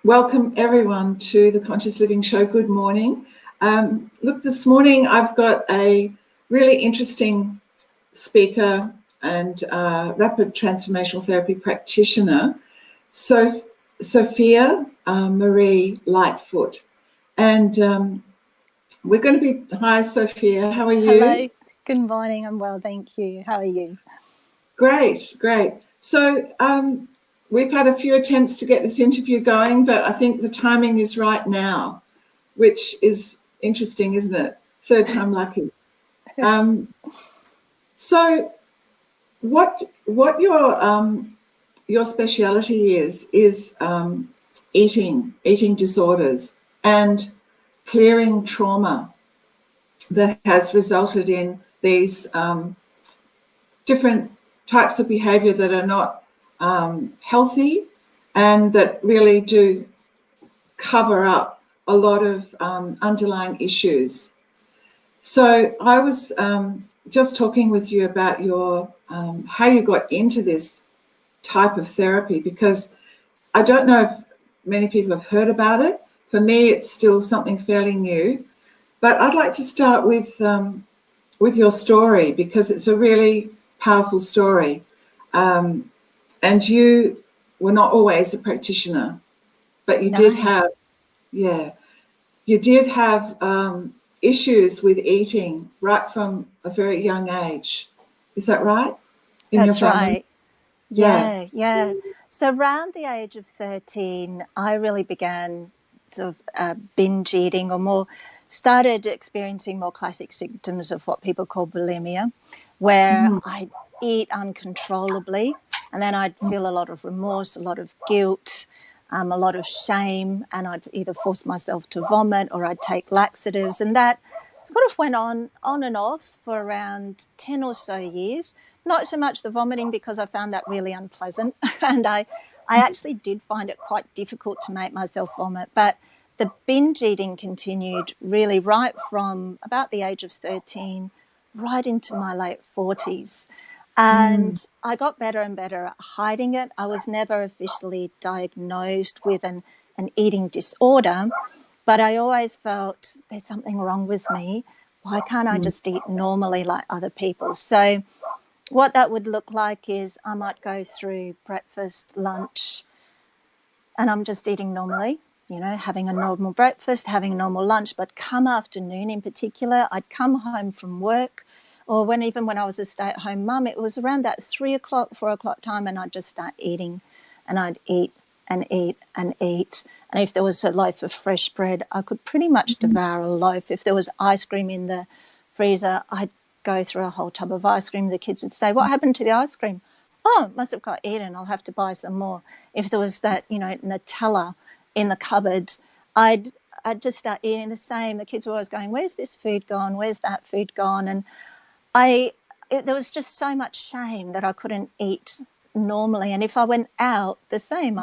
Welcome everyone to the Conscious Living Show. Good morning. Look, this morning I've got a really interesting speaker and rapid transformational therapy practitioner, Sophia Marie Lightfoot. And we're going to be, hi Sophia, how are you? Hello, good morning, I'm well, thank you. How are you? Great. So we've had a few attempts to get this interview going, but I think the timing is right now, which is interesting, isn't it? Third time lucky. So what your speciality is eating disorders and clearing trauma that has resulted in these different types of behavior that are not healthy and that really do cover up a lot of underlying issues. So I was just talking with you about your how you got into this type of therapy, because I don't know if many people have heard about it. For me, it's still something fairly new. But I'd like to start with your story, because it's a really powerful story. And you were not always a practitioner, but you did have, issues with eating right from a very young age. Is that right? That's right. Yeah. So around the age of 13, I really began sort of binge eating, or more started experiencing more classic symptoms of what people call bulimia, where I'd eat uncontrollably and then I'd feel a lot of remorse, a lot of guilt, a lot of shame, and I'd either force myself to vomit or I'd take laxatives, and that sort of went on and off for around 10 or so years. Not so much the vomiting, because I found that really unpleasant and I actually did find it quite difficult to make myself vomit, but the binge eating continued really right from about the age of 13 right into my late 40s. And I got better and better at hiding it. I was never officially diagnosed with an eating disorder, but I always felt there's something wrong with me. Why can't I just eat normally like other people? So what that would look like is I might go through breakfast, lunch, and I'm just eating normally, having a normal breakfast, having a normal lunch, but come afternoon in particular, I'd come home from work, or even when I was a stay-at-home mum, it was around that 3 o'clock, 4 o'clock time, and I'd just start eating, and I'd eat and eat and eat. And if there was a loaf of fresh bread, I could pretty much devour a loaf. If there was ice cream in the freezer, I'd go through a whole tub of ice cream. The kids would say, "What happened to the ice cream?" "Oh, it must have got eaten. I'll have to buy some more." If there was that, Nutella in the cupboard, I'd just start eating the same. The kids were always going, "Where's this food gone? Where's that food gone?" And there was just so much shame that I couldn't eat normally. And if I went out, the same.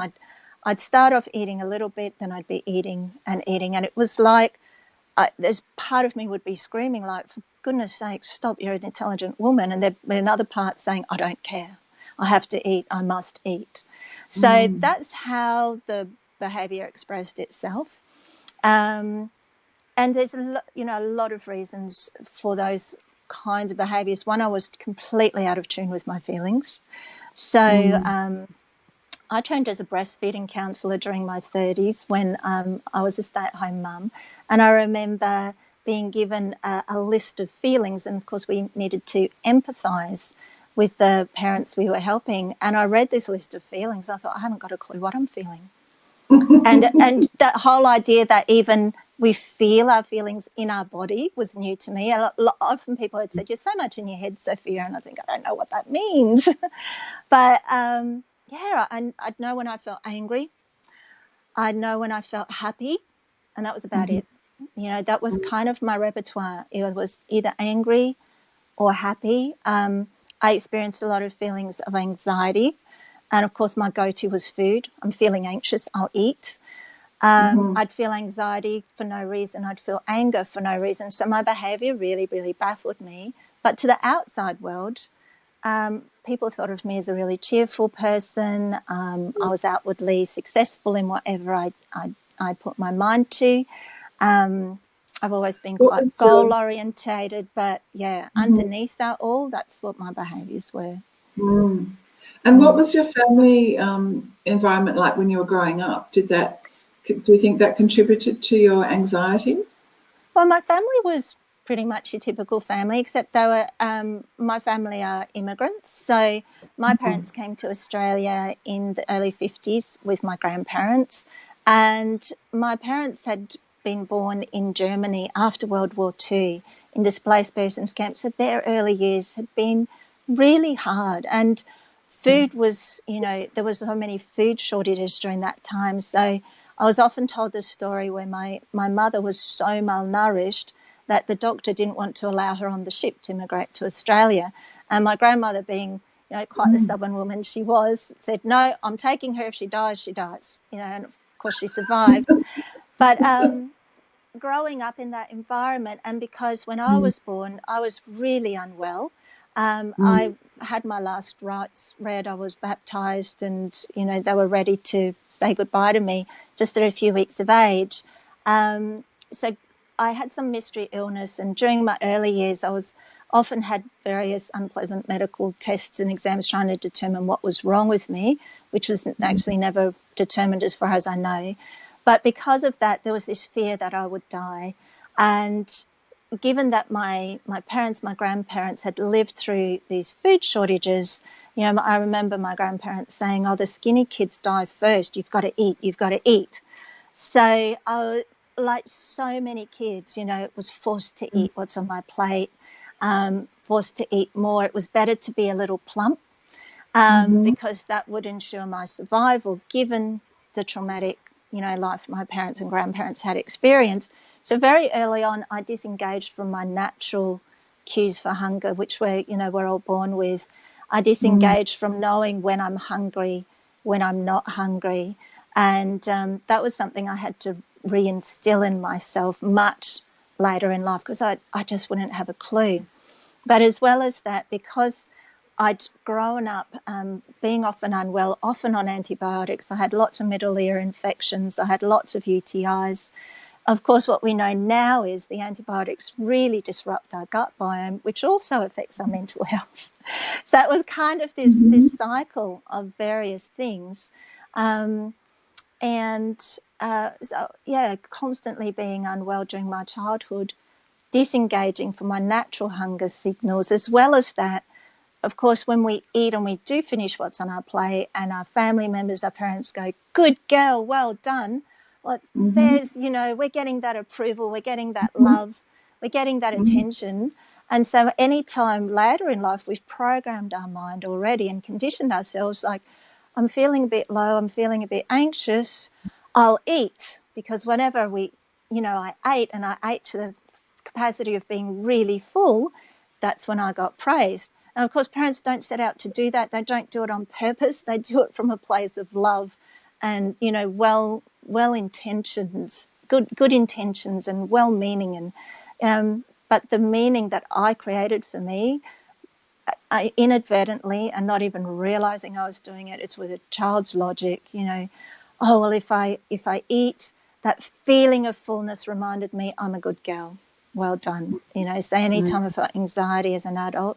I'd start off eating a little bit, then I'd be eating, and it was like there's part of me would be screaming like, "For goodness sake, stop, you're an intelligent woman." And there'd be another part saying, "I don't care. I have to eat. I must eat." So that's how the behaviour expressed itself. And there's a lot of reasons for those kinds of behaviours. One, I was completely out of tune with my feelings. So I trained as a breastfeeding counsellor during my 30s when I was a stay-at-home mum, and I remember being given a list of feelings, and of course we needed to empathise with the parents we were helping, and I read this list of feelings. I thought, I haven't got a clue what I'm feeling. and that whole idea that even we feel our feelings in our body was new to me. And often people had said, "You're so much in your head, Sophia," and I think, I don't know what that means. But I'd know when I felt angry. I'd know when I felt happy, and that was about it. That was kind of my repertoire. It was either angry or happy. I experienced a lot of feelings of anxiety, and of course my go-to was food. I'm feeling anxious, I'll eat. I'd feel anxiety for no reason. I'd feel anger for no reason. So my behaviour really, really baffled me. But to the outside world, people thought of me as a really cheerful person. I was outwardly successful in whatever I put my mind to. I've always been What quite was goal your orientated, but yeah, underneath that all, that's what my behaviours were. and what was your family environment like when you were growing up? Do you think that contributed to your anxiety? Well, my family was pretty much a typical family, except they were, my family are immigrants. So my parents came to Australia in the early 50s with my grandparents, and my parents had been born in Germany after World War II in displaced persons camps. So their early years had been really hard, and food was, there was so many food shortages during that time. So I was often told this story where my mother was so malnourished that the doctor didn't want to allow her on the ship to immigrate to Australia. And my grandmother, being, quite the stubborn woman she was, said, no, I'm taking her. If she dies, she dies. And of course she survived. But growing up in that environment, and because when I was born, I was really unwell. I had my last rites read. I was baptised, and they were ready to say goodbye to me just at a few weeks of age. So I had some mystery illness, and during my early years, I was often had various unpleasant medical tests and exams trying to determine what was wrong with me, which was actually never determined as far as I know. But because of that, there was this fear that I would die. And given that my parents, my grandparents had lived through these food shortages, I remember my grandparents saying, oh, the skinny kids die first. You've got to eat. You've got to eat. So I, like so many kids, was forced to eat what's on my plate, forced to eat more. It was better to be a little plump because that would ensure my survival, given the traumatic life my parents and grandparents had experienced. So very early on, I disengaged from my natural cues for hunger, which we're all born with. I disengaged from knowing when I'm hungry, when I'm not hungry. And that was something I had to reinstill in myself much later in life, because I just wouldn't have a clue. But as well as that, because I'd grown up being often unwell, often on antibiotics. I had lots of middle ear infections. I had lots of UTIs. Of course, what we know now is the antibiotics really disrupt our gut biome, which also affects our mental health. So it was kind of this cycle of various things. Constantly being unwell during my childhood, disengaging from my natural hunger signals, as well as that, of course, when we eat and we do finish what's on our plate and our family members, our parents go, good girl, well done. Well, there's, we're getting that approval, we're getting that love, we're getting that attention. And so anytime later in life, we've programmed our mind already and conditioned ourselves like, I'm feeling a bit low, I'm feeling a bit anxious, I'll eat. Because whenever I ate and I ate to the capacity of being really full, that's when I got praised. And of course, parents don't set out to do that. They don't do it on purpose. They do it from a place of love and, well intentions, good intentions and well meaning. But the meaning that I created for me, I inadvertently and not even realizing I was doing it, it's with a child's logic, oh, well, if I eat, that feeling of fullness reminded me I'm a good girl. Well done. So anytime I've got anxiety as an adult,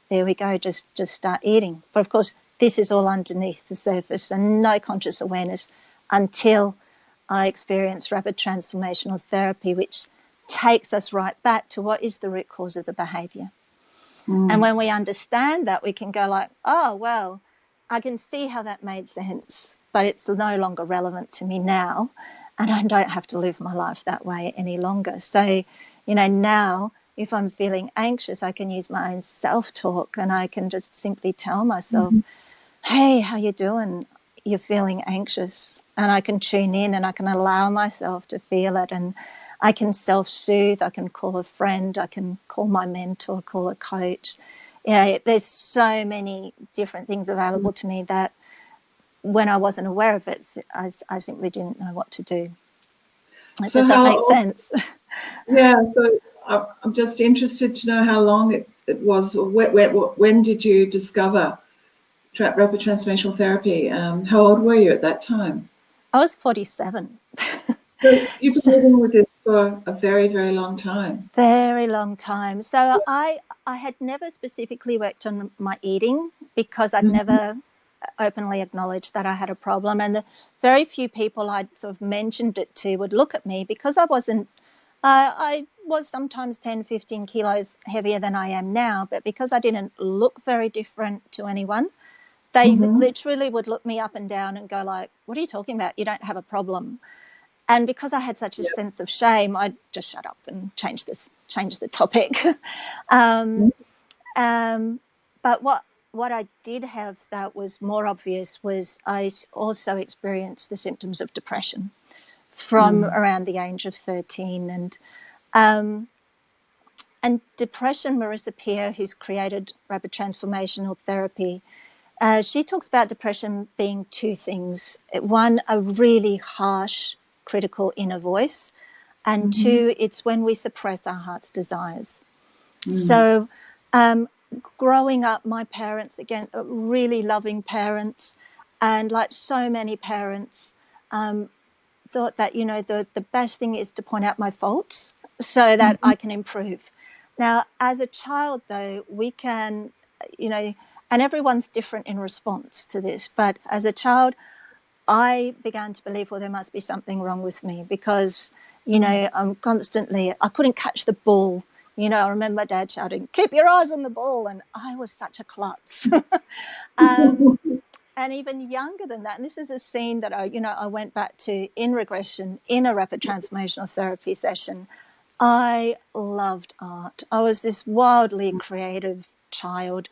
there we go, just start eating. But of course, this is all underneath the surface and no conscious awareness until I experience rapid transformational therapy, which takes us right back to what is the root cause of the behaviour. And when we understand that, we can go like, oh, well, I can see how that made sense, but it's no longer relevant to me now, and I don't have to live my life that way any longer. So, now if I'm feeling anxious, I can use my own self-talk and I can just simply tell myself, hey, how you doing? You're feeling anxious. And I can tune in and I can allow myself to feel it, and I can self-soothe. I can call a friend. I can call my mentor, call a coach. There's so many different things available to me that when I wasn't aware of it, I simply didn't know what to do. Does that make sense? Yeah, so I'm just interested to know how long it was, or when did you discover rapid transformational therapy? How old were you at that time? I was 47. So you've been So, living with this for a very, very long time. very long time. So I had never specifically worked on my eating because I'd never openly acknowledged that I had a problem. And the very few people I'd sort of mentioned it to would look at me because I was sometimes 10, 15 kilos heavier than I am now, but because I didn't look very different to anyone, they literally would look me up and down and go like, what are you talking about? You don't have a problem. And because I had such a sense of shame, I just shut up and change the topic. um, but what I did have that was more obvious was I also experienced the symptoms of depression from around the age of 13. And depression, Marissa Peer, who's created rapid transformational therapy, she talks about depression being two things. One, a really harsh, critical inner voice, and two, it's when we suppress our heart's desires. So growing up, my parents, again, really loving parents, and like so many parents, thought that, the best thing is to point out my faults so that I can improve. Now, as a child, though, we can, and everyone's different in response to this, but as a child, I began to believe, well, there must be something wrong with me because, I'm constantly, I couldn't catch the ball. I remember my dad shouting, keep your eyes on the ball. And I was such a klutz. And even younger than that, and this is a scene that I went back to in regression in a rapid transformational therapy session. I loved art. I was this wildly creative child.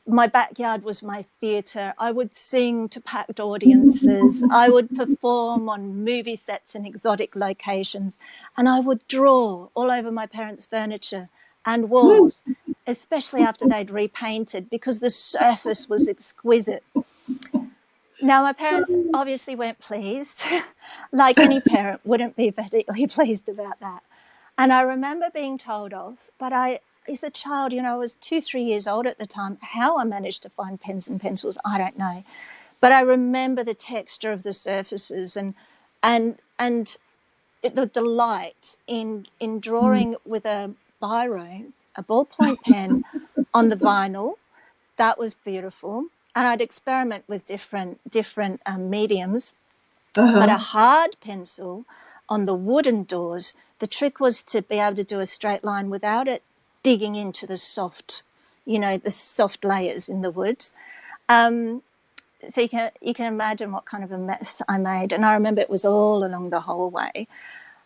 My backyard was my theatre. I would sing to packed audiences. I would perform on movie sets in exotic locations. And I would draw all over my parents' furniture and walls, especially after they'd repainted, because the surface was exquisite. Now, my parents obviously weren't pleased. Like any parent wouldn't be particularly pleased about that. And I remember being told off, but as a child, I was 2-3 years old at the time. How I managed to find pens and pencils, I don't know. But I remember the texture of the surfaces and the delight in drawing with a biro, a ballpoint pen on the vinyl. That was beautiful. And I'd experiment with different mediums. But a hard pencil on the wooden doors, the trick was to be able to do a straight line without it digging into the soft layers in the woods. So you can imagine what kind of a mess I made. And I remember it was all along the hallway.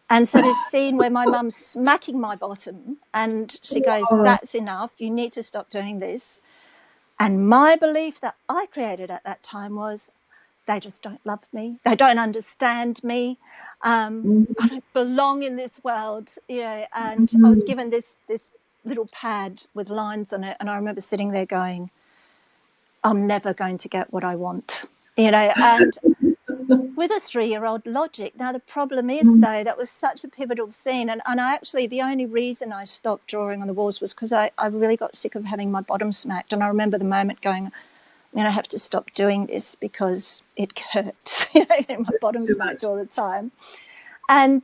And so this scene where my mum's smacking my bottom and she goes, that's enough, you need to stop doing this. And my belief that I created at that time was, they just don't love me. They don't understand me. I don't belong in this world. And I was given this little pad with lines on it. And I remember sitting there going, I'm never going to get what I want, and with a 3-year-old logic. Now, the problem is, though, that was such a pivotal scene. And I actually, the only reason I stopped drawing on the walls was because I really got sick of having my bottom smacked. And I remember the moment going, I have to stop doing this because it hurts, getting my bottom smacked all the time. And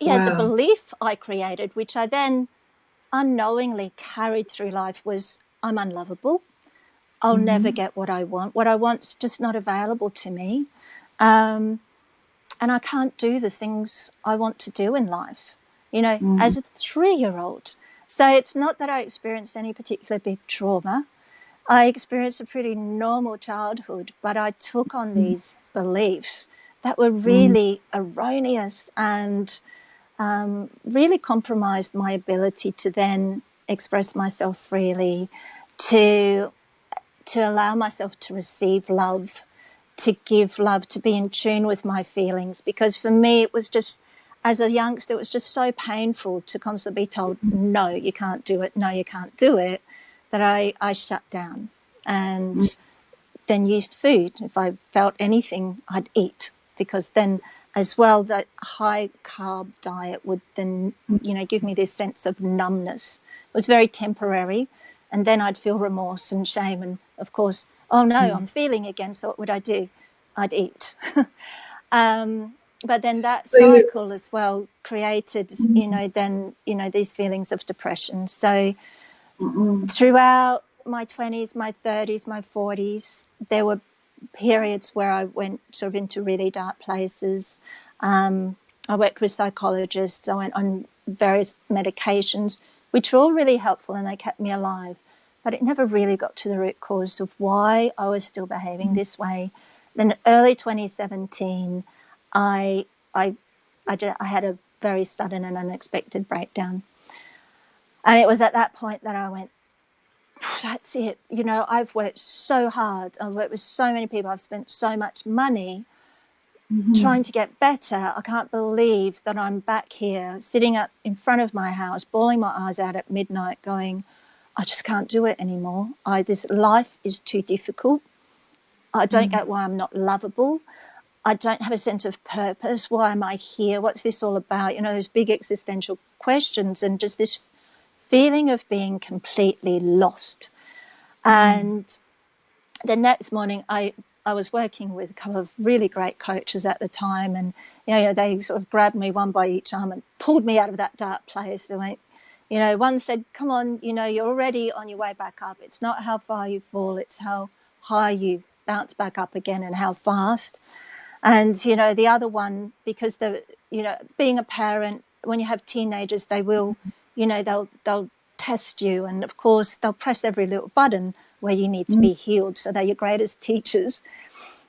the belief I created, which I then unknowingly carried through life, was I'm unlovable. I'll never get what I want. What I want's just not available to me. And I can't do the things I want to do in life, as a 3-year-old. So it's not that I experienced any particular big trauma. I experienced a pretty normal childhood, but I took on these beliefs that were really erroneous and really compromised my ability to then express myself freely, to allow myself to receive love, to give love, to be in tune with my feelings. Because for me, it was just, as a youngster, it was just so painful to constantly be told, no, you can't do it, no, you can't do it, that I shut down and then used food. If I felt anything, I'd eat, because then as well, that high carb diet would then, give me this sense of numbness. It was very temporary. And then I'd feel remorse and shame. And of course, oh no, I'm feeling again. So what would I do? I'd eat. But then that cycle as well created, these feelings of depression. So throughout my 20s, my 30s, my 40s, there were periods where I went sort of into really dark places. I worked with psychologists. I went on various medications, which were all really helpful and they kept me alive. But it never really got to the root cause of why I was still behaving this way. Then early 2017, I had a very sudden and unexpected breakdown. And it was at that point that I went, that's it. I've worked so hard. I've worked with so many people. I've spent so much money trying to get better. I can't believe that I'm back here sitting up in front of my house, bawling my eyes out at midnight going, I just can't do it anymore. This life is too difficult. I don't get why I'm not lovable. I don't have a sense of purpose. Why am I here? What's this all about? Those big existential questions and just this feeling of being completely lost. And the next morning, I was working with a couple of really great coaches at the time, and they sort of grabbed me one by each arm and pulled me out of that dark place. They went, one said, come on, you're already on your way back up. It's not how far you fall, it's how high you bounce back up again and how fast. And, the other one, because being a parent, when you have teenagers, they will, they'll test you. And of course, they'll press every little button where you need to be healed. So they're your greatest teachers.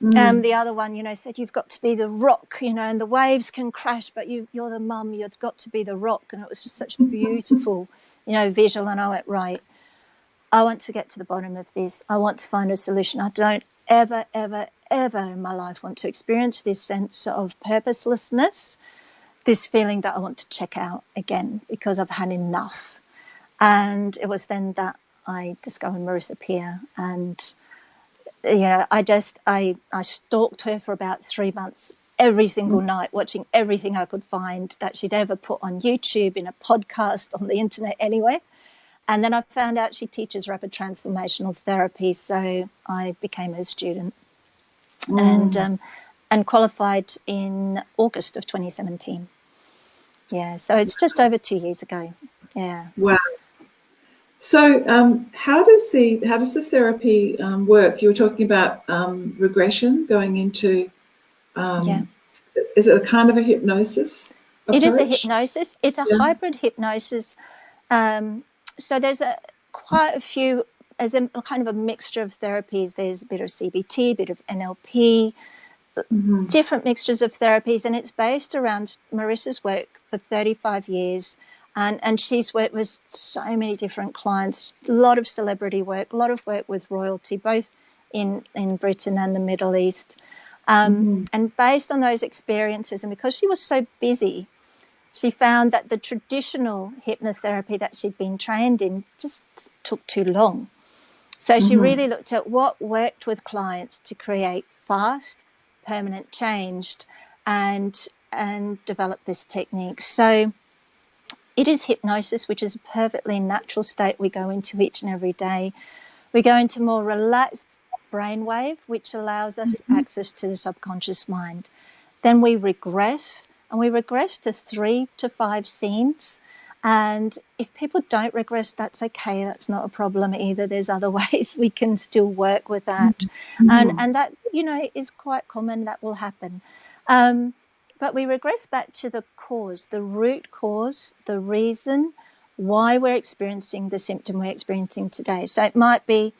The other one, said, you've got to be the rock, and the waves can crash, but you're the mum, you've got to be the rock. And it was just such a beautiful, visual. And I went, right, I want to get to the bottom of this. I want to find a solution. I don't ever, ever, ever in my life want to experience this sense of purposelessness, this feeling that I want to check out again because I've had enough. And it was then that I discovered Marissa Peer, and I stalked her for about 3 months every single night, watching everything I could find that she'd ever put on YouTube, in a podcast, on the internet anyway. And then I found out she teaches rapid transformational therapy, so I became her student and qualified in August of 2017. Yeah, so it's just over 2 years ago. Yeah. Wow. So how does the therapy work? You were talking about regression going into, is it a kind of a hypnosis approach? It is a hypnosis. It's a hybrid hypnosis. So there's quite a few, as a kind of a mixture of therapies. There's a bit of CBT, a bit of NLP, different mixtures of therapies, and it's based around Marissa's work for 35 years. And she's worked with so many different clients, a lot of celebrity work, a lot of work with royalty, both in Britain and the Middle East. And based on those experiences, and because she was so busy, she found that the traditional hypnotherapy that she'd been trained in just took too long. So she really looked at what worked with clients to create fast, permanent change and develop this technique. So it is hypnosis, which is a perfectly natural state we go into each and every day. We go into more relaxed brainwave, which allows us access to the subconscious mind. Then we regress, and we regress to 3 to 5 scenes. And if people don't regress, that's okay. That's not a problem either. There's other ways we can still work with that. And that, is quite common. That will happen. But we regress back to the cause, the root cause, the reason why we're experiencing the symptom we're experiencing today. So it might be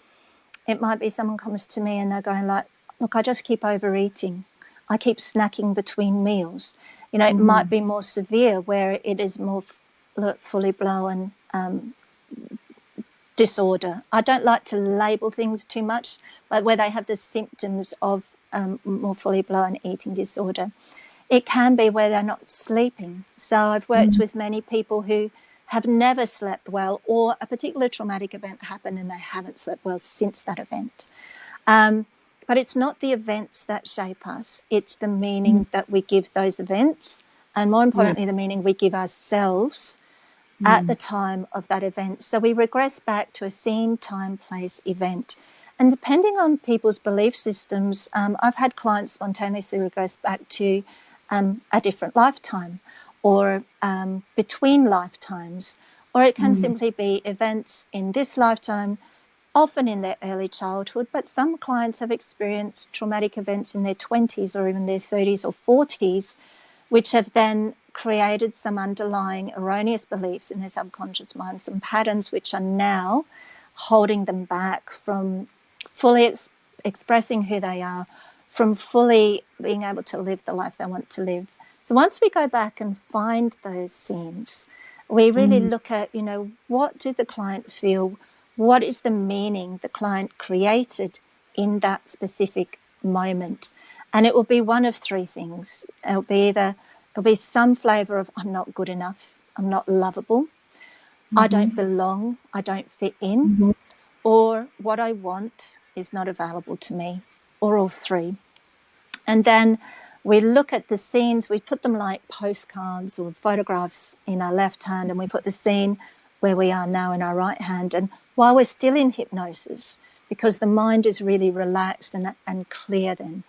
someone comes to me and they're going like, look, I just keep overeating. I keep snacking between meals. It might be more severe where it is more fully blown disorder. I don't like to label things too much, but where they have the symptoms of more fully blown eating disorder. It can be where they're not sleeping. So I've worked with many people who have never slept well, or a particular traumatic event happened and they haven't slept well since that event. But it's not the events that shape us. It's the meaning that we give those events, and more importantly, the meaning we give ourselves at the time of that event. So we regress back to a scene, time, place, event. And depending on people's belief systems, I've had clients spontaneously regress back to a different lifetime, or between lifetimes, or it can simply be events in this lifetime, often in their early childhood, but some clients have experienced traumatic events in their 20s or even their 30s or 40s, which have then created some underlying erroneous beliefs in their subconscious mind, some patterns which are now holding them back from fully expressing who they are, from fully being able to live the life they want to live. So once we go back and find those scenes, we really look at, what did the client feel? What is the meaning the client created in that specific moment? And it will be one of three things. It'll be some flavour of, I'm not good enough, I'm not lovable, I don't belong, I don't fit in, or what I want is not available to me, or all three. And then we look at the scenes, we put them like postcards or photographs in our left hand, and we put the scene where we are now in our right hand. And while we're still in hypnosis, because the mind is really relaxed and clear then,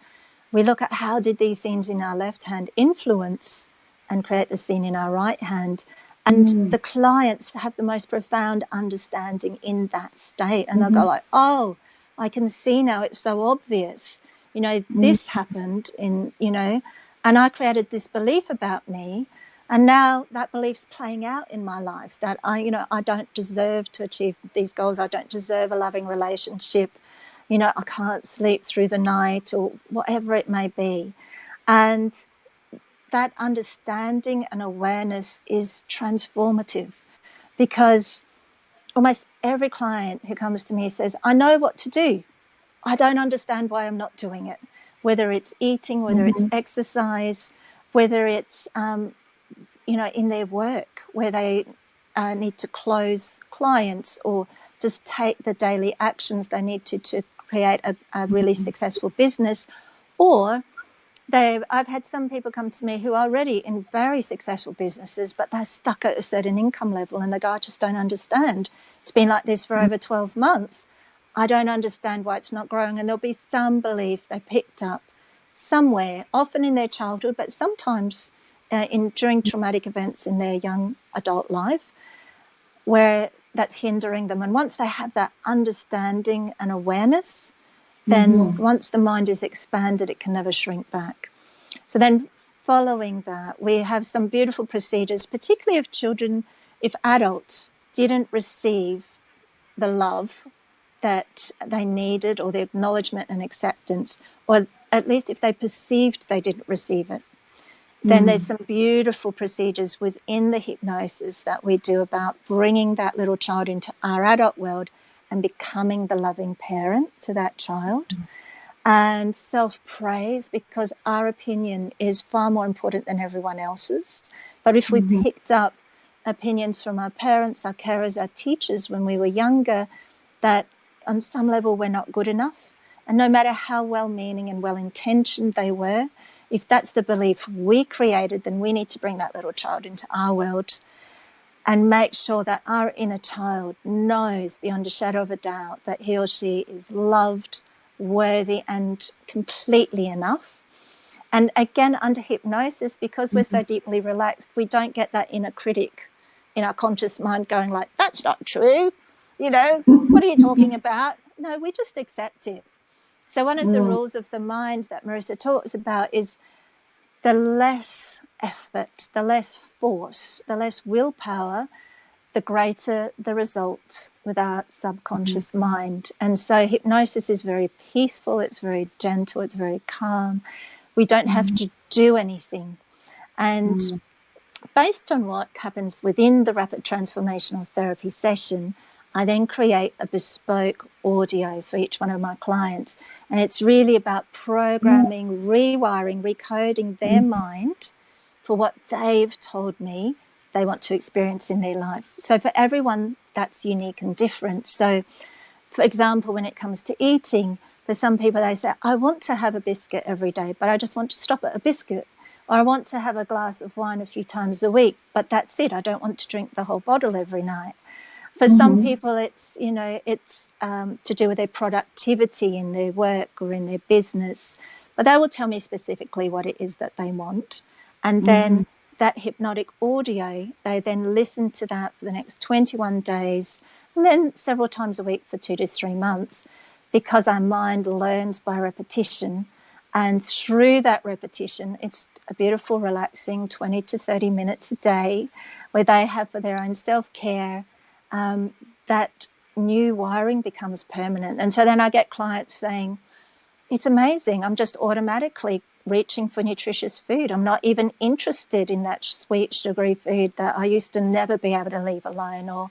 we look at how did these scenes in our left hand influence and create the scene in our right hand. And the clients have the most profound understanding in that state. And they'll go like, oh, I can see now, it's so obvious. This happened and I created this belief about me. And now that belief's playing out in my life, that I don't deserve to achieve these goals. I don't deserve a loving relationship. I can't sleep through the night, or whatever it may be. And that understanding and awareness is transformative, because almost every client who comes to me says, I know what to do. I don't understand why I'm not doing it, whether it's eating, whether it's exercise, whether it's, in their work where they need to close clients or just take the daily actions they need to create a really successful business. Or I've had some people come to me who are already in very successful businesses, but they're stuck at a certain income level and they go, I just don't understand. It's been like this for over 12 months. I don't understand why it's not growing. And there'll be some belief they picked up somewhere, often in their childhood, but sometimes during traumatic events in their young adult life, where that's hindering them. And once they have that understanding and awareness, then once the mind is expanded, it can never shrink back. So then following that, we have some beautiful procedures, particularly if adults didn't receive the love that they needed, or the acknowledgement and acceptance, or at least if they perceived they didn't receive it. Then there's some beautiful procedures within the hypnosis that we do about bringing that little child into our adult world and becoming the loving parent to that child. And self-praise, because our opinion is far more important than everyone else's. But if we picked up opinions from our parents, our carers, our teachers when we were younger, that on some level we're not good enough, and no matter how well-meaning and well-intentioned they were, if that's the belief we created, then we need to bring that little child into our world and make sure that our inner child knows beyond a shadow of a doubt that he or she is loved, worthy, and completely enough. And again, under hypnosis, because we're so deeply relaxed, we don't get that inner critic in our conscious mind going like, that's not true. What are you talking about? No, we just accept it. So one of the rules of the mind that Marissa talks about is the less effort, the less force, the less willpower, the greater the result with our subconscious mind. And so hypnosis is very peaceful, it's very gentle, it's very calm. We don't have to do anything. And based on what happens within the rapid transformational therapy session, I then create a bespoke audio for each one of my clients. And it's really about programming, rewiring, recoding their mind for what they've told me they want to experience in their life. So for everyone, that's unique and different. So, for example, when it comes to eating, For some people, they say, I want to have a biscuit every day, but I just want to stop at a biscuit. Or I want to have a glass of wine a few times a week, but that's it. I don't want to drink the whole bottle every night. For some people, it's, you know, it's to do with their productivity in their work or in their business. But they will tell me specifically what it is that they want. And then that hypnotic audio, they then listen to that for the next 21 days and then several times a week for 2 to 3 months, because our mind learns by repetition. And through that repetition, it's a beautiful, relaxing 20 to 30 minutes a day where they have for their own self-care. That new wiring becomes permanent. And so then I get clients saying, it's amazing, I'm just automatically reaching for nutritious food. I'm not even interested in that sweet, sugary food that I used to never be able to leave alone. Or,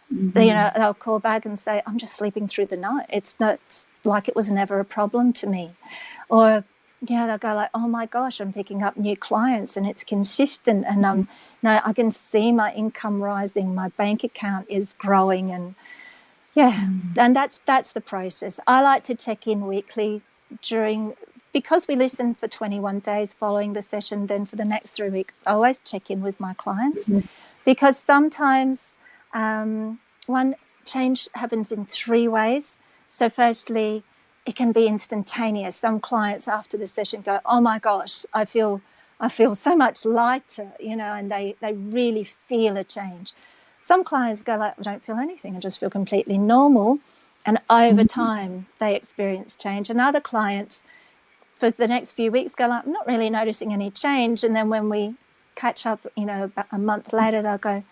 you know, they'll call back and say, I'm just sleeping through the night. It's not like it was never a problem to me. Or, you know, they'll go like, oh my gosh, I'm picking up new clients and it's consistent, and you know, I can see my income rising, my bank account is growing, and and that's the process. I like to check in weekly because we listen for 21 days following the session. Then for the next 3 weeks, I always check in with my clients, because sometimes one change happens in 3 ways. So firstly, it can be instantaneous. Some clients after the session go, oh my gosh, I feel so much lighter, you know, and they really feel a change. Some clients go like, I don't feel anything, I just feel completely normal. And over time, they experience change. And other clients, for the next few weeks, go like, I'm not really noticing any change. And then when we catch up, you know, about a month later, they'll go,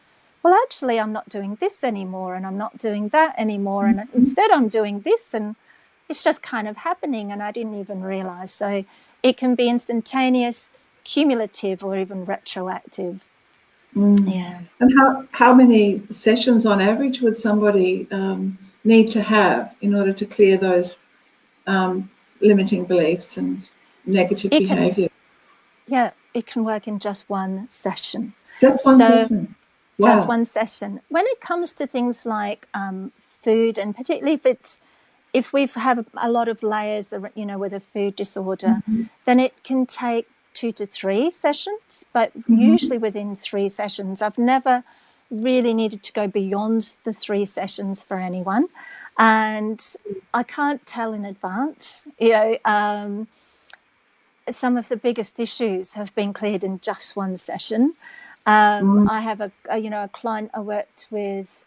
well, actually, I'm not doing this anymore, and I'm not doing that anymore. And instead, I'm doing this, and it's just kind of happening, and I didn't even realize. So it can be instantaneous, cumulative, or even retroactive. Yeah. And how many sessions on average would somebody need to have in order to clear those limiting beliefs and negative behavior? It can work in just one session. Just one session? Wow. Just one session. When it comes to things like food, and particularly if we have a lot of layers, you know, with a food disorder, then it can take 2 to 3 sessions, but usually within 3 sessions. I've never really needed to go beyond the 3 sessions for anyone, and I can't tell in advance. You know, some of the biggest issues have been cleared in just one session. I have a client I worked with.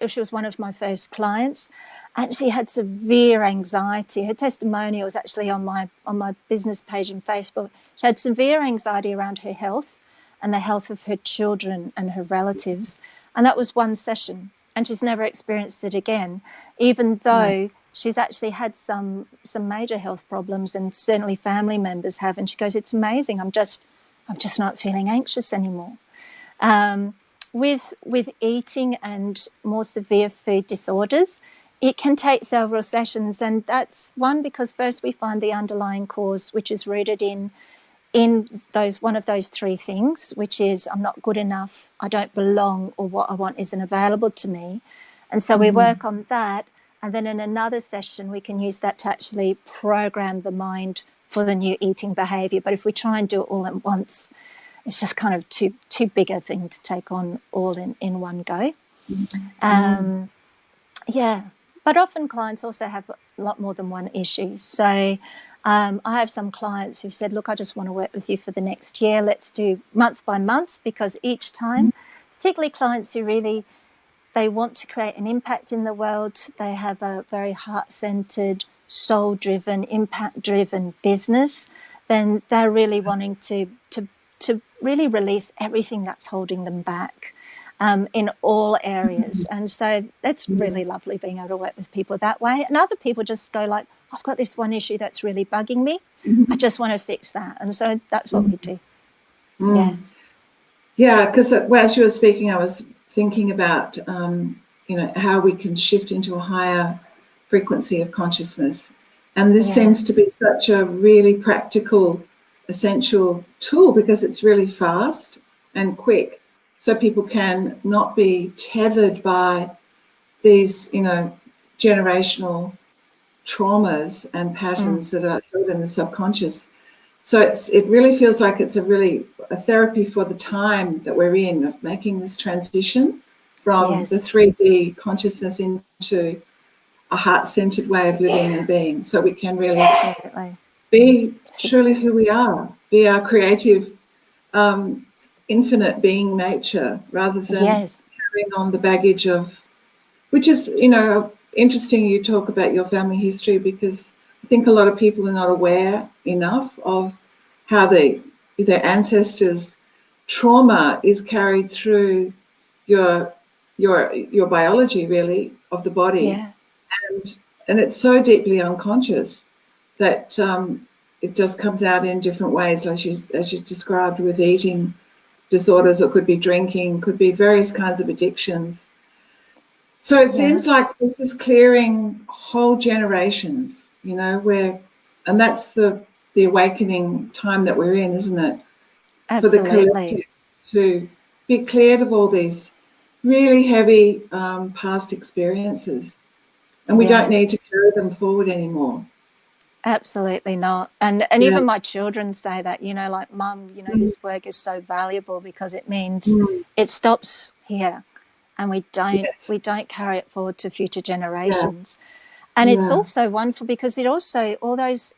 She was one of my first clients, and she had severe anxiety. Her testimonial was actually on my business page on Facebook. She had severe anxiety around her health and the health of her children and her relatives. And that was one session. And she's never experienced it again, even though she's actually had some major health problems, and certainly family members have. And she goes, it's amazing. I'm just not feeling anxious anymore. With eating and more severe food disorders, it can take several sessions, and that's one because first we find the underlying cause, which is rooted in one of those 3 things, which is I'm not good enough, I don't belong, or what I want isn't available to me. And so we work on that, and then in another session we can use that to actually program the mind for the new eating behaviour. But if we try and do it all at once, it's just kind of too big a thing to take on all in one go. But often clients also have a lot more than one issue. So I have some clients who've said, look, I just want to work with you for the next year. Let's do month by month, because each time, particularly clients who really, they want to create an impact in the world, they have a very heart-centered, soul-driven, impact-driven business, then they're really wanting to really release everything that's holding them back. In all areas. And so that's really lovely being able to work with people that way. And other people just go like, I've got this one issue that's really bugging me. I just want to fix that. And so that's what we do. Yeah, because as you were speaking, I was thinking about, how we can shift into a higher frequency of consciousness. And this seems to be such a really practical, essential tool, because it's really fast and quick. So people can not be tethered by these, generational traumas and patterns that are held in the subconscious. So it really feels like it's a therapy for the time that we're in, of making this transition from the 3D consciousness into a heart-centered way of living and being, so we can really be truly who we are, be our creative, infinite being nature, rather than carrying on the baggage of, which is, interesting you talk about your family history, because I think a lot of people are not aware enough of how their ancestors' trauma is carried through your biology, really, of the body. And it's so deeply unconscious that it just comes out in different ways, as you described, with eating disorders. It could be drinking, could be various kinds of addictions. So it seems like this is clearing whole generations, and that's the awakening time that we're in, isn't it? For the collective to be cleared of all these really heavy past experiences. And we don't need to carry them forward anymore. Absolutely not. And even my children say that, like, Mum, this work is so valuable because it means it stops here, and we don't carry it forward to future generations. And it's also wonderful because it also, all those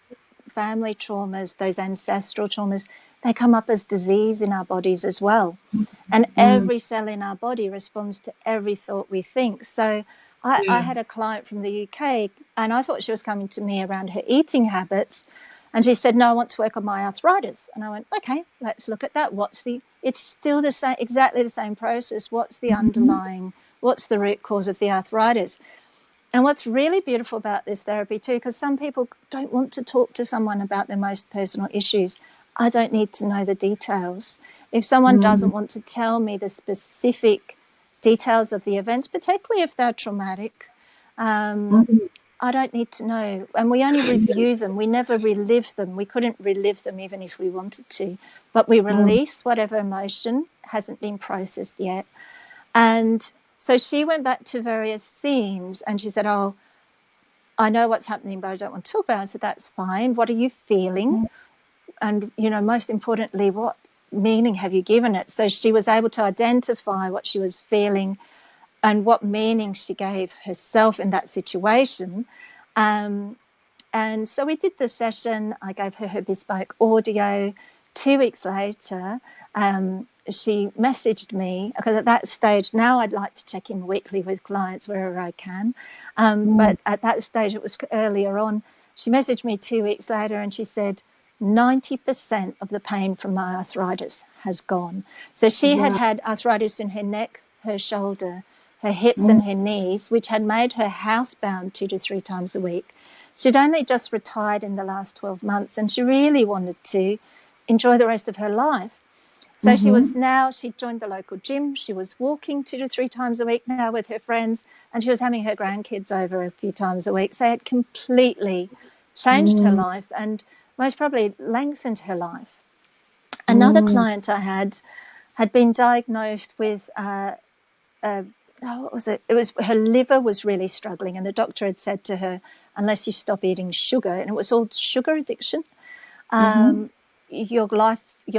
family traumas, those ancestral traumas, they come up as disease in our bodies as well. And every cell in our body responds to every thought we think. So I had a client from the UK, and I thought she was coming to me around her eating habits. And she said, no, I want to work on my arthritis. And I went, okay, let's look at that. It's still the same, exactly the same process. What's the underlying, what's the root cause of the arthritis? And what's really beautiful about this therapy too, because some people don't want to talk to someone about their most personal issues. I don't need to know the details. If someone doesn't want to tell me the specific details of the events, particularly if they're traumatic, I don't need to know. And we only review them. We never relive them. We couldn't relive them even if we wanted to. But we release whatever emotion hasn't been processed yet. And so she went back to various scenes and she said, oh, I know what's happening, but I don't want to talk about it. I said, that's fine. What are you feeling? And, most importantly, what meaning have you given it? So she was able to identify what she was feeling and what meaning she gave herself in that situation. And so we did the session. I gave her bespoke audio. 2 weeks later, she messaged me, because at that stage, now I'd like to check in weekly with clients wherever I can. But at that stage, it was earlier on. She messaged me 2 weeks later and she said, 90% of the pain from my arthritis has gone. So she had had arthritis in her neck, her shoulder, her hips and her knees, which had made her housebound 2 to 3 times a week. She'd only just retired in the last 12 months and she really wanted to enjoy the rest of her life. So she joined the local gym. She was walking 2 to 3 times a week now with her friends, and she was having her grandkids over a few times a week. So it completely changed her life and most probably lengthened her life. Another client I had been diagnosed with what was it? It was her liver was really struggling, and the doctor had said to her, unless you stop eating sugar, and it was all sugar addiction, your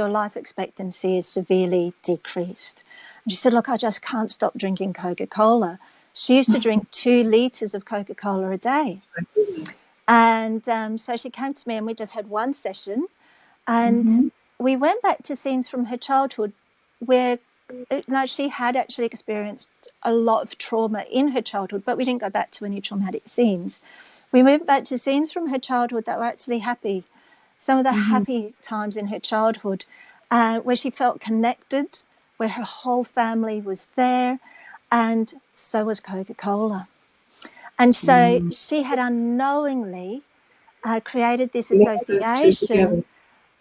life expectancy is severely decreased. And she said, look, I just can't stop drinking Coca-Cola. She used to drink 2 litres of Coca-Cola a day. And so she came to me and we just had one session, and we went back to scenes from her childhood where she had actually experienced a lot of trauma in her childhood, but we didn't go back to any traumatic scenes. We went back to scenes from her childhood that were actually happy, some of the happy times in her childhood, where she felt connected, where her whole family was there, and so was Coca-Cola. And so she had unknowingly created this association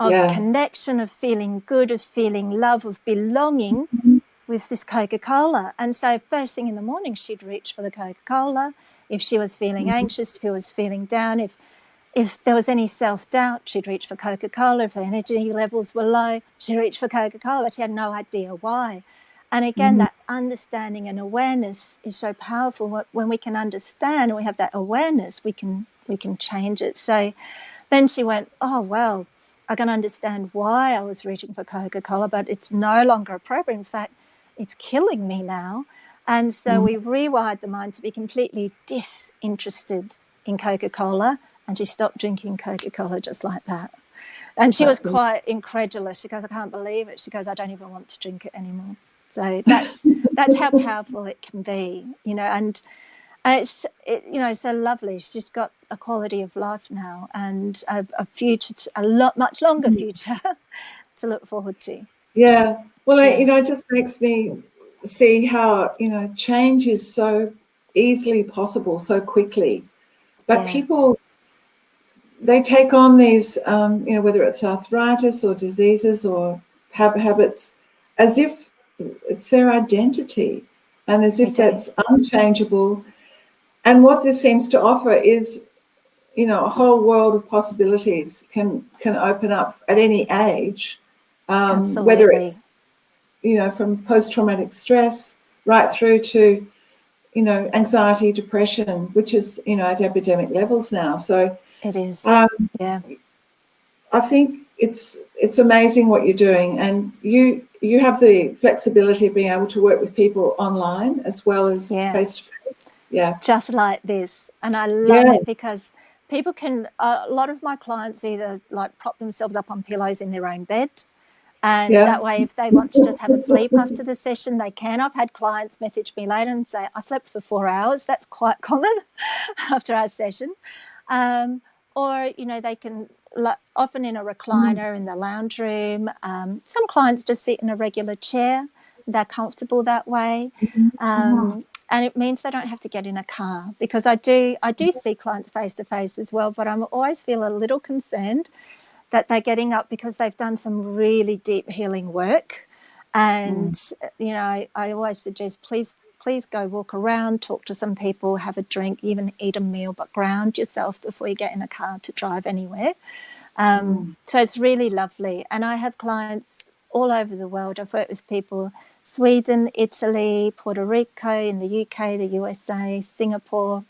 of connection, of feeling good, of feeling love, of belonging with this Coca-Cola. And so first thing in the morning, she'd reach for the Coca-Cola. If she was feeling anxious, if she was feeling down, if there was any self-doubt, she'd reach for Coca-Cola. If her energy levels were low, she'd reach for Coca-Cola. She had no idea why. And again, that understanding and awareness is so powerful. When we can understand and we have that awareness, we can change it. So then she went, oh, well, I can understand why I was reaching for Coca-Cola, but it's no longer appropriate. In fact, it's killing me now. And so we rewired the mind to be completely disinterested in Coca-Cola, and she stopped drinking Coca-Cola just like that. And she was quite incredulous. She goes, I can't believe it. She goes, I don't even want to drink it anymore. So that's how powerful it can be, you know, and it's so lovely. She's got a quality of life now and a future, much longer future to look forward to. Yeah. Well, it just makes me see how, change is so easily possible so quickly. But people, they take on these, whether it's arthritis or diseases or habits, as if it's their identity and as if that's unchangeable. And what this seems to offer is, a whole world of possibilities can open up at any age, whether it's, from post-traumatic stress right through to, anxiety, depression, which is, at epidemic levels now. So it is. I think it's amazing what you're doing, and you have the flexibility of being able to work with people online as well as face to face. Yeah, just like this, and I love it because people can. A lot of my clients either like prop themselves up on pillows in their own bed, and that way, if they want to just have a sleep after the session, they can. I've had clients message me later and say, "I slept for 4 hours." That's quite common after our session. Or, they can, often in a recliner in the lounge room. Some clients just sit in a regular chair. They're comfortable that way. And it means they don't have to get in a car, because I do see clients face to face as well, but I always feel a little concerned that they're getting up because they've done some really deep healing work. And, I always suggest, please go walk around, talk to some people, have a drink, even eat a meal, but ground yourself before you get in a car to drive anywhere. So it's really lovely. And I have clients all over the world. I've worked with people, Sweden, Italy, Puerto Rico, in the UK, the USA, Singapore.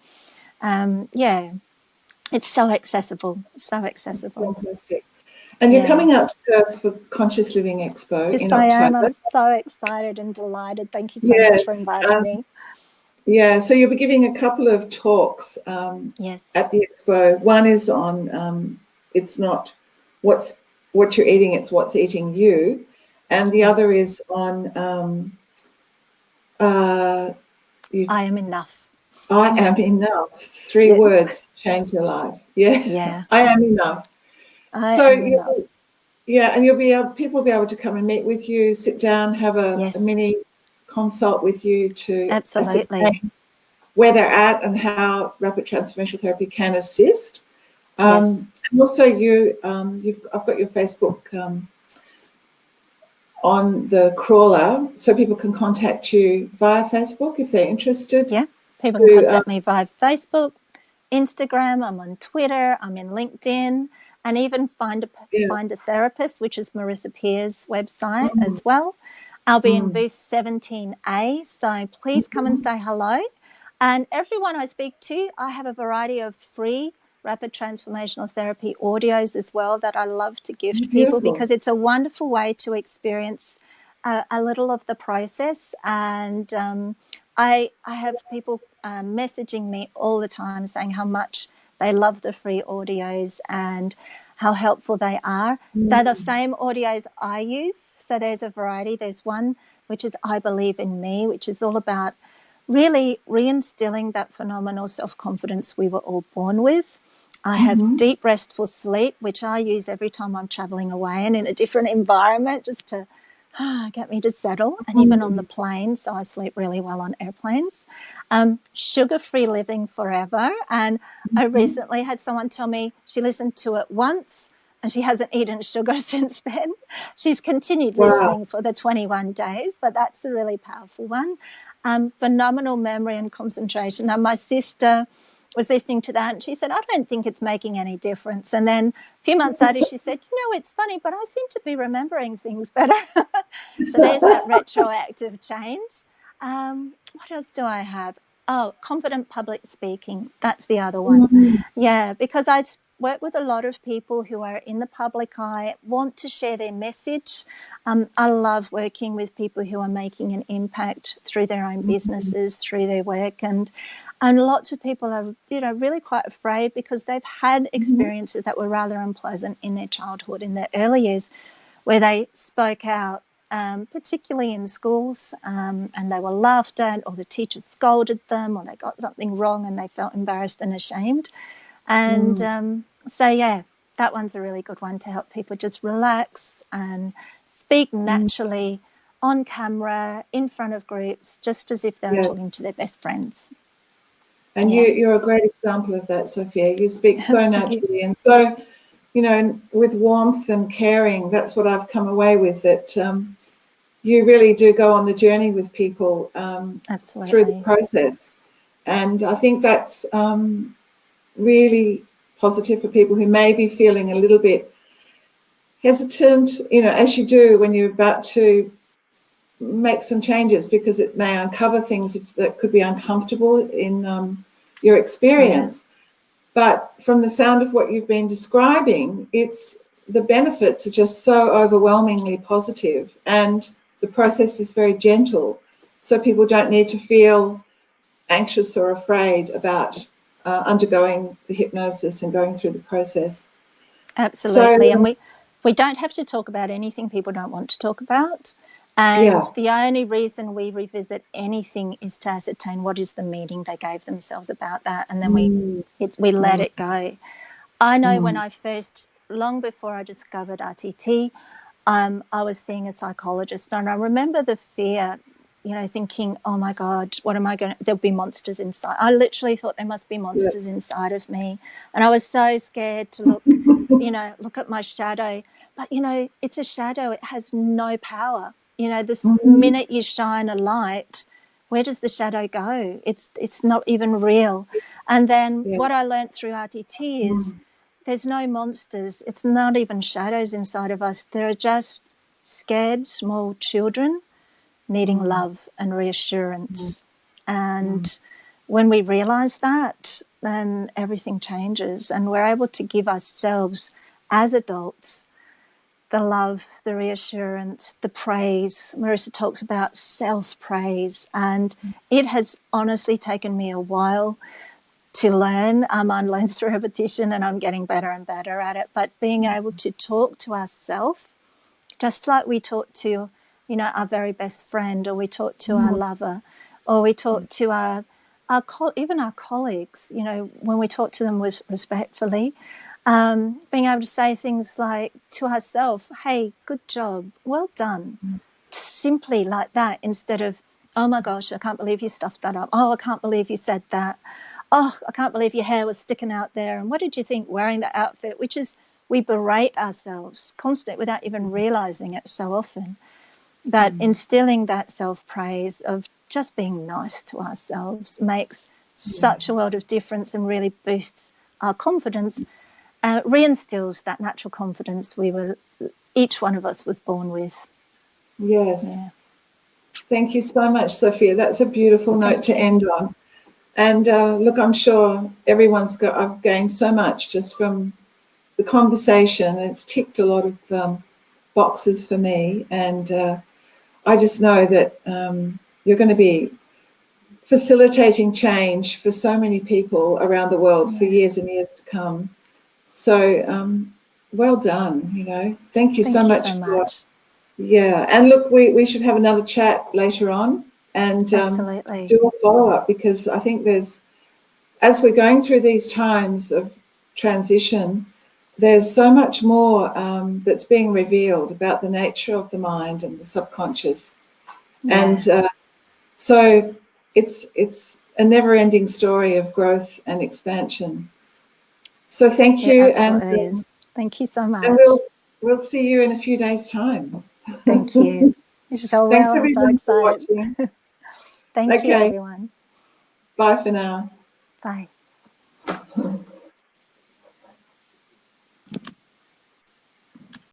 It's so accessible. So accessible. That's fantastic. And you're coming out to Perth for Conscious Living Expo in October. Yes, I am. I'm so excited and delighted. Thank you so much for inviting me. Yeah, so you'll be giving a couple of talks at the expo. One is on it's not what you're eating, it's what's eating you. And the other is on I am enough. I am enough. 3 words change your life. Yeah. I am enough. And people will be able to come and meet with you, sit down, have a mini consult with you to ascertain where they're at and how rapid transformational therapy can assist. And also I've got your Facebook on the crawler, so people can contact you via Facebook if they're interested. Yeah, people can contact me via Facebook, Instagram, I'm on Twitter, I'm in LinkedIn, and even find a therapist, which is Marissa Peer's website as well. I'll be in booth 17A, so please come and say hello. And everyone I speak to, I have a variety of free rapid transformational therapy audios as well that I love to gift people, because it's a wonderful way to experience a little of the process. And I have people messaging me all the time saying how much they love the free audios and how helpful they are. They're the same audios I use, so there's a variety. There's one which is I Believe in Me, which is all about really reinstilling that phenomenal self-confidence we were all born with. I have deep restful sleep, which I use every time I'm traveling away and in a different environment, just to get me to settle, and even on the plane, so I sleep really well on airplanes. Sugar-free living forever, and I recently had someone tell me she listened to it once and she hasn't eaten sugar since then. She's continued listening for the 21 days, but that's a really powerful one. Phenomenal memory and concentration. Now, my sister was listening to that, and she said, I don't think it's making any difference. And then a few months later, she said, it's funny, but I seem to be remembering things better. So there's that retroactive change. What else do I have? Oh, confident public speaking. That's the other one. Yeah, because I work with a lot of people who are in the public eye, want to share their message. I love working with people who are making an impact through their own businesses, through their work. And lots of people are, really quite afraid because they've had experiences that were rather unpleasant in their childhood, in their early years, where they spoke out, particularly in schools, and they were laughed at, or the teacher scolded them, or they got something wrong and they felt embarrassed and ashamed. And so, yeah, that one's a really good one to help people just relax and speak naturally on camera, in front of groups, just as if they were talking to their best friends. And you're a great example of that, Sophia. You speak so naturally and so, with warmth and caring. That's what I've come away with, that you really do go on the journey with people through the process. And I think that's really positive for people who may be feeling a little bit hesitant, as you do when you're about to make some changes, because it may uncover things that could be uncomfortable in your experience. But from the sound of what you've been describing, the benefits are just so overwhelmingly positive, and the process is very gentle, so people don't need to feel anxious or afraid about undergoing the hypnosis and going through the process. Absolutely. And we don't have to talk about anything people don't want to talk about. And the only reason we revisit anything is to ascertain what is the meaning they gave themselves about that. And then we let it go. I know when I first, long before I discovered RTT, I was seeing a psychologist, and I remember the fear, thinking, oh my God, what am I going to, there'll be monsters inside. I literally thought there must be monsters inside of me. And I was so scared to look at my shadow. But, it's a shadow. It has no power. This minute you shine a light, where does the shadow go? It's not even real. And then what I learned through RTT is there's no monsters. It's not even shadows inside of us. There are just scared small children needing love and reassurance. And when we realise that, then everything changes, and we're able to give ourselves as adults the love, the reassurance, the praise. Marissa talks about self-praise, and it has honestly taken me a while to learn. Armand learns through repetition, and I'm getting better and better at it. But being able to talk to ourselves, just like we talk to our very best friend, or we talk to our lover, or we talk to even our colleagues, when we talk to them respectfully, being able to say things like to ourselves, hey, good job, well done, just simply like that, instead of, oh my gosh, I can't believe you stuffed that up. Oh, I can't believe you said that. Oh, I can't believe your hair was sticking out there. And what did you think wearing that outfit? Which is, we berate ourselves constantly without even realizing it so often. But instilling that self-praise of just being nice to ourselves makes such a world of difference, and really boosts our confidence, reinstills that natural confidence each one of us was born with. Yes. Yeah. Thank you so much, Sophia. That's a beautiful note to end on. And look, I'm sure I've gained so much just from the conversation. It's ticked a lot of boxes for me, and I just know that you're going to be facilitating change for so many people around the world for years and years to come. So well done, Thank you so much. Yeah, and look, we should have another chat later on and do a follow-up, because I think as we're going through these times of transition, there's so much more that's being revealed about the nature of the mind and the subconscious. And so it's a never-ending story of growth and expansion. So thank you. And thank you so much. And we'll see you in a few days' time. Thank you. So Thanks, I'm so excited. For watching. Thank you, everyone. Bye for now. Bye.